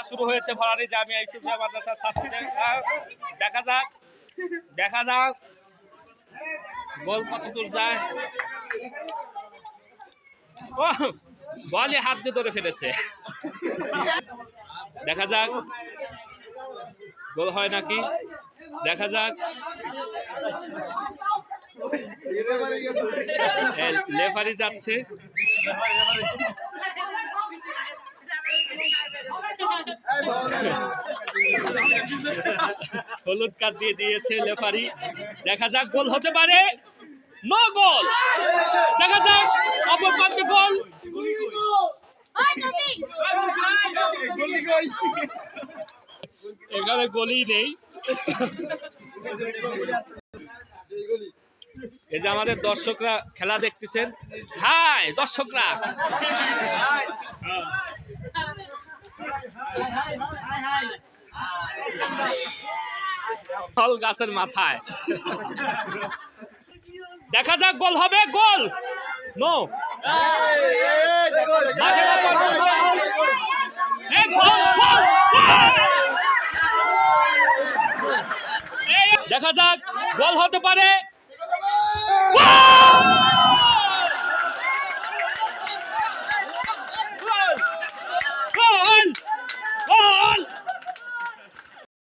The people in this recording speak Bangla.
শুরু হয়েছে ভরারি জামিয়া ইউসুফিয়া মাদ্রাসার ছাত্রীদের। দেখা যাক গোল কত দূর যায়। ও বলে হাত দিয়ে ধরে ফেলেছে। দেখা যাক গোল হয় নাকি, দেখা যাক। লেফারি যাচ্ছে, হলুদ কার্ড দিয়ে দিয়েছে লেফারি। দেখা যাক গোল হতে পারে, নো গোল। দেখা যাক অপর প্রান্তে গোল, এখানে গোলই নেই। এই যে আমাদের দর্শকরা খেলা দেখতেছেন, হাই দর্শকরা, ফল গাছের মাথায়। দেখা যাক গোল হবে, গোল নো। দেখা যাক গোল হতে পারে।